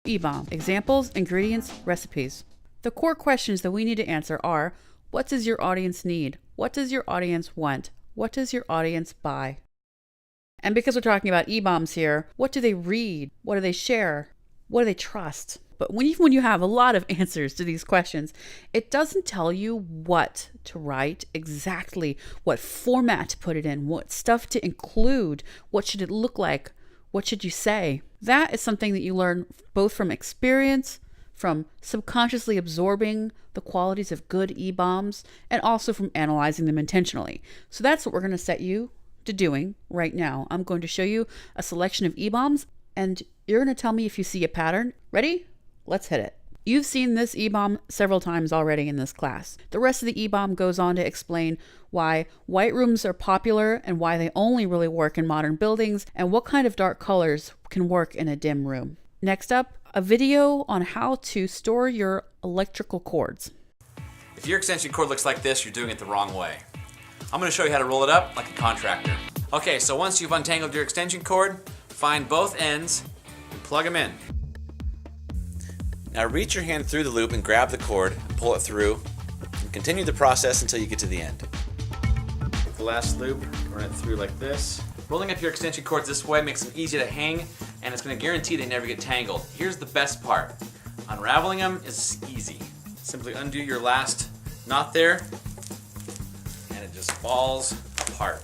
E-bomb. Examples, ingredients, recipes. The core questions that we need to answer are, what does your audience need? What does your audience want? What does your audience buy? And because we're talking about e-bombs here, what do they read? What do they share? What do they trust? But even when you have a lot of answers to these questions, it doesn't tell you what to write, exactly what format to put it in, what stuff to include, what should it look like, what should you say. That is something that you learn both from experience, from subconsciously absorbing the qualities of good e-bombs, and also from analyzing them intentionally. So that's what we're going to set you to doing right now. I'm going to show you a selection of e-bombs, and you're going to tell me if you see a pattern. Ready? Let's hit it. You've seen this e-bomb several times already in this class. The rest of the e-bomb goes on to explain why white rooms are popular and why they only really work in modern buildings, and what kind of dark colors can work in a dim room. Next up, a video on how to store your electrical cords. If your extension cord looks like this, you're doing it the wrong way. I'm going to show you how to roll it up like a contractor. Okay, so once you've untangled your extension cord, find both ends and plug them in. Now reach your hand through the loop and grab the cord and pull it through, and continue the process until you get to the end. Take the last loop, run it through like this. Rolling up your extension cords this way makes them easy to hang, and it's going to guarantee they never get tangled. Here's the best part. Unraveling them is easy. Simply undo your last knot there, and it just falls apart.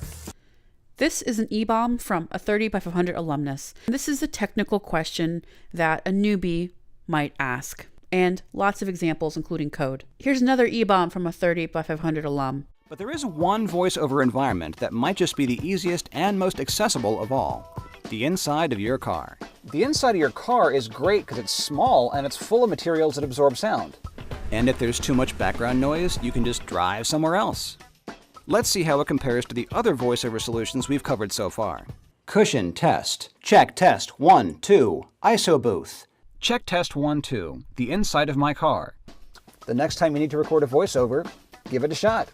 This is an e-bomb from a 30 by 500 alumnus. This is a technical question that a newbie might ask, and lots of examples including code. Here's another e-bomb from a 30 by 500 alum. But there is one voiceover environment that might just be the easiest and most accessible of all. The inside of your car. The inside of your car is great because it's small and it's full of materials that absorb sound. And if there's too much background noise, you can just drive somewhere else. Let's see how it compares to the other voiceover solutions we've covered so far. Cushion test. Check test 1, 2. ISO booth. Check test 1, 2. The inside of my car. The next time you need to record a voiceover, give it a shot.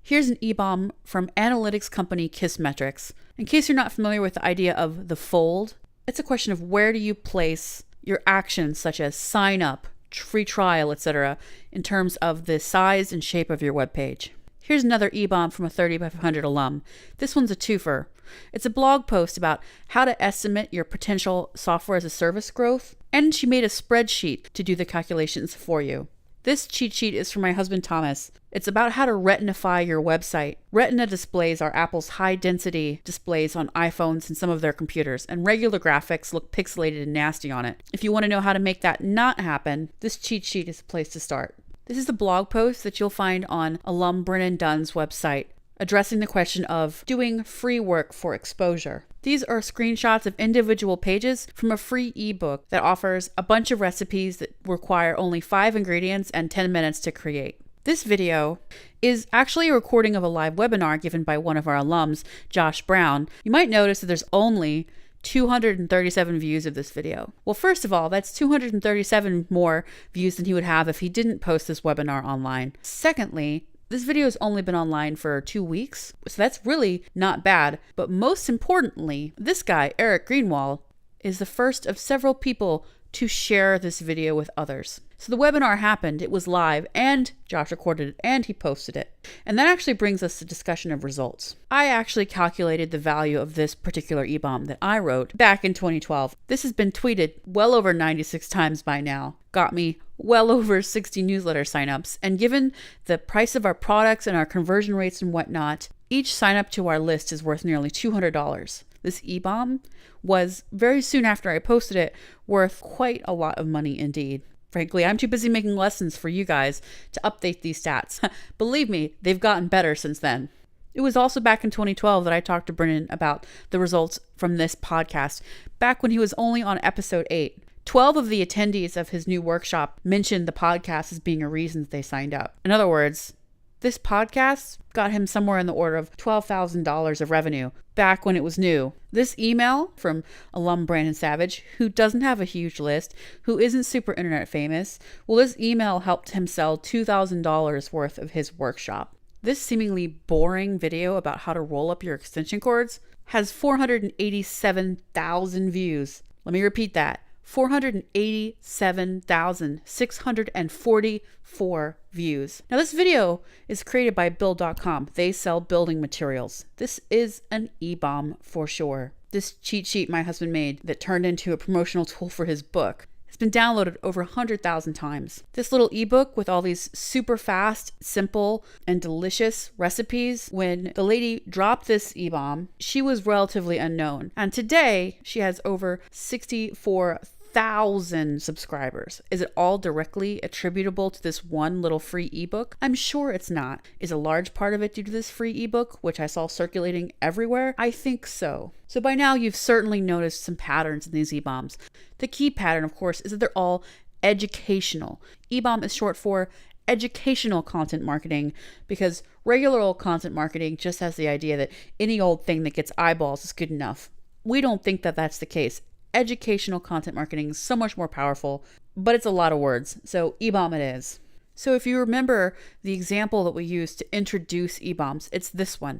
Here's an e-bomb from analytics company Kissmetrics. In case you're not familiar with the idea of the fold, it's a question of where do you place your actions such as sign up, free trial, etc. in terms of the size and shape of your web page. Here's another e-bomb from a 30 by 500 alum. This one's a twofer. It's a blog post about how to estimate your potential software as a service growth, and she made a spreadsheet to do the calculations for you. This cheat sheet is from my husband Thomas. It's about how to retinify your website. Retina displays are Apple's high-density displays on iPhones and some of their computers, and regular graphics look pixelated and nasty on it. If you want to know how to make that not happen, this cheat sheet is the place to start. This is the blog post that you'll find on alum Brennan Dunn's website, addressing the question of doing free work for exposure. These are screenshots of individual pages from a free ebook that offers a bunch of recipes that require only 5 ingredients and 10 minutes to create. This video is actually a recording of a live webinar given by one of our alums, Josh Brown. You might notice that there's only 237 views of this video. Well, first of all, that's 237 more views than he would have if he didn't post this webinar online. Secondly, this video has only been online for 2 weeks, so that's really not bad. But most importantly, this guy, Eric Greenwald, is the first of several people to share this video with others. So the webinar happened, it was live, and Josh recorded it, and he posted it. And that actually brings us to discussion of results. I actually calculated the value of this particular e-bomb that I wrote back in 2012. This has been tweeted well over 96 times by now. Got me well over 60 newsletter signups. And given the price of our products and our conversion rates and whatnot, each sign up to our list is worth nearly $200. This e-bomb was, very soon after I posted it, worth quite a lot of money indeed. Frankly, I'm too busy making lessons for you guys to update these stats. Believe me, they've gotten better since then. It was also back in 2012 that I talked to Brennan about the results from this podcast, back when he was only on episode 8. 12 of the attendees of his new workshop mentioned the podcast as being a reason that they signed up. In other words, this podcast got him somewhere in the order of $12,000 of revenue back when it was new. This email from alum Brandon Savage, who doesn't have a huge list, who isn't super internet famous, well, this email helped him sell $2,000 worth of his workshop. This seemingly boring video about how to roll up your extension cords has 487,000 views. Let me repeat that. 487,644 views. Now this video is created by Build.com. They sell building materials. This is an e-bomb for sure. This cheat sheet my husband made that turned into a promotional tool for his book has been downloaded over 100,000 times. This little ebook with all these super fast, simple, and delicious recipes, when the lady dropped this e-bomb, she was relatively unknown. And today, she has over 64,000 subscribers. Is it all directly attributable to this one little free ebook? I'm sure it's not. Is a large part of it due to this free ebook, which I saw circulating everywhere? I think so. So by now, you've certainly noticed some patterns in these e-bombs. The key pattern, of course, is that they're all educational. E-bomb is short for educational content marketing, because regular old content marketing just has the idea that any old thing that gets eyeballs is good enough. We don't think that that's the case. Educational content marketing is so much more powerful, but it's a lot of words, so e-bomb it is. So if you remember the example that we used to introduce e-bombs, it's this one.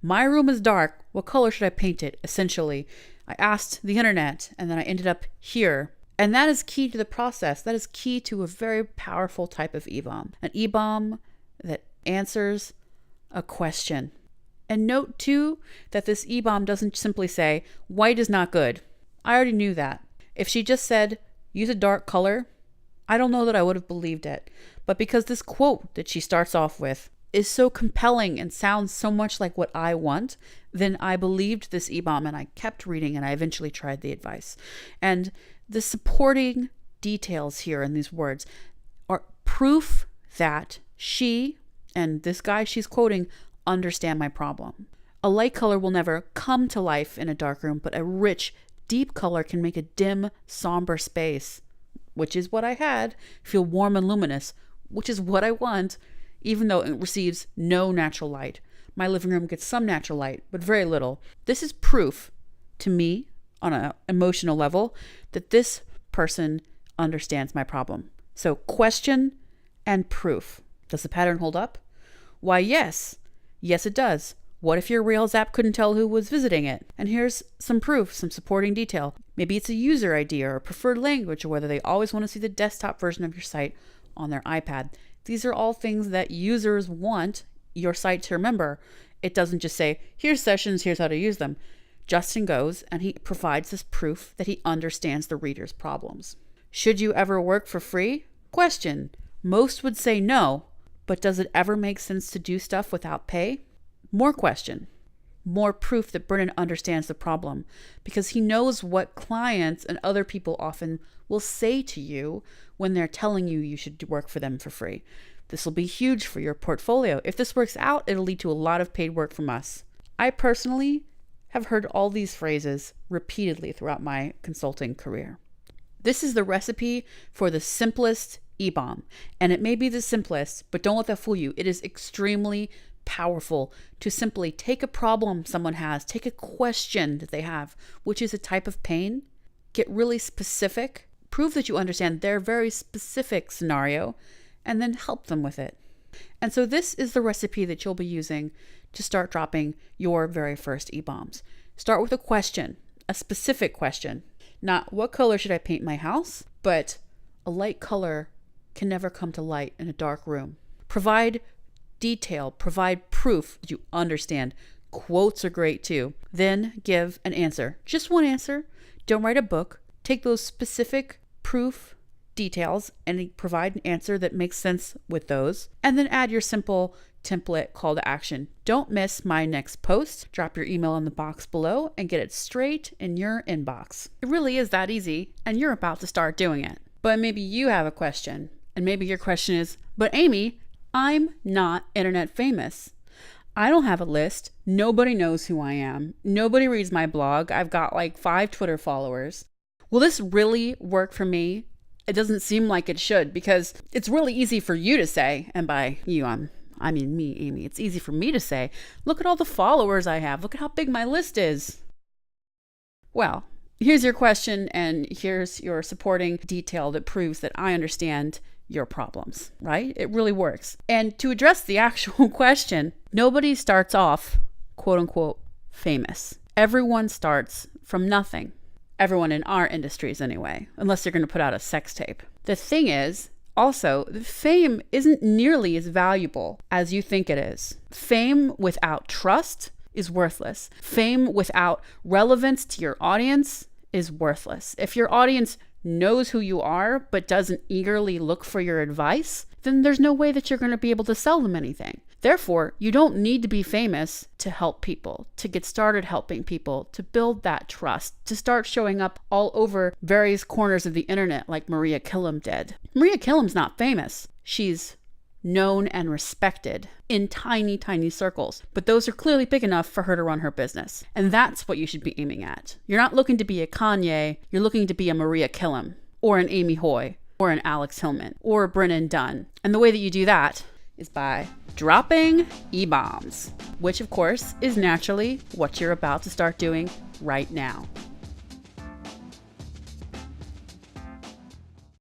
My room is dark. What color should I paint it? Essentially, I asked the internet, and then I ended up here. And that is key to the process. That is key to a very powerful type of e-bomb. An e-bomb that answers a question. And note too that this e-bomb doesn't simply say, white is not good. I already knew that. If she just said, use a dark color, I don't know that I would have believed it. But because this quote that she starts off with is so compelling and sounds so much like what I want, then I believed this e-bomb and I kept reading, and I eventually tried the advice. And the supporting details here in these words are proof that she and this guy she's quoting understand my problem. A light color will never come to life in a dark room, but a rich, deep color can make a dim, somber space, which is what I had, feel warm and luminous, which is what I want, even though it receives no natural light. My living room gets some natural light, but very little. This is proof to me on an emotional level that this person understands my problem. So question and proof. Does the pattern hold up? Why, yes. Yes, it does. What if your Rails app couldn't tell who was visiting it? And here's some proof, some supporting detail. Maybe it's a user ID or a preferred language, or whether they always want to see the desktop version of your site on their iPad. These are all things that users want your site to remember. It doesn't just say, here's sessions, here's how to use them. Justin goes and he provides this proof that he understands the reader's problems. Should you ever work for free? Question. Most would say no, but does it ever make sense to do stuff without pay? More question. More proof that Brennan understands the problem, because he knows what clients and other people often will say to you when they're telling you you should work for them for free. This will be huge for your portfolio. If this works out, it'll lead to a lot of paid work from us. I personally have heard all these phrases repeatedly throughout my consulting career. This is the recipe for the simplest e-bomb, and it may be the simplest, but don't let that fool you. It is extremely powerful to simply take a problem someone has, take a question that they have, which is a type of pain, get really specific, prove that you understand their very specific scenario, and then help them with it. And so this is the recipe that you'll be using to start dropping your very first e-bombs. Start with a question, a specific question. Not what color should I paint my house, but a light color can never come to light in a dark room. Provide detail, provide proof that you understand. Quotes are great too. Then give an answer. Just one answer. Don't write a book. Take those specific proof details and provide an answer that makes sense with those. And then add your simple template call to action. Don't miss my next post. Drop your email in the box below and get it straight in your inbox. It really is that easy, and you're about to start doing it. But maybe you have a question, and maybe your question is, but Amy, I'm not internet famous. I don't have a list. Nobody knows who I am. Nobody reads my blog. I've got like 5 Twitter followers. Will this really work for me? It doesn't seem like it should, because it's really easy for you to say, and by you, I mean me, Amy. It's easy for me to say, look at all the followers I have. Look at how big my list is. Well, here's your question, and here's your supporting detail that proves that I understand your problems, right? It really works. And to address the actual question, nobody starts off, quote unquote, famous. Everyone starts from nothing. Everyone in our industries anyway, unless you're going to put out a sex tape. The thing is, also, fame isn't nearly as valuable as you think it is. Fame without trust is worthless. Fame without relevance to your audience is worthless. If your audience knows who you are, but doesn't eagerly look for your advice, then there's no way that you're going to be able to sell them anything. Therefore, you don't need to be famous to help people, to get started helping people, to build that trust, to start showing up all over various corners of the internet like Maria Killam did. Maria Killam's not famous. She's known and respected in tiny, tiny circles, but those are clearly big enough for her to run her business. And that's what you should be aiming at. You're not looking to be a Kanye, you're looking to be a Maria Killam, or an Amy Hoy, or an Alex Hillman, or a Brennan Dunn. And the way that you do that is by dropping E-bombs, which of course is naturally what you're about to start doing right now.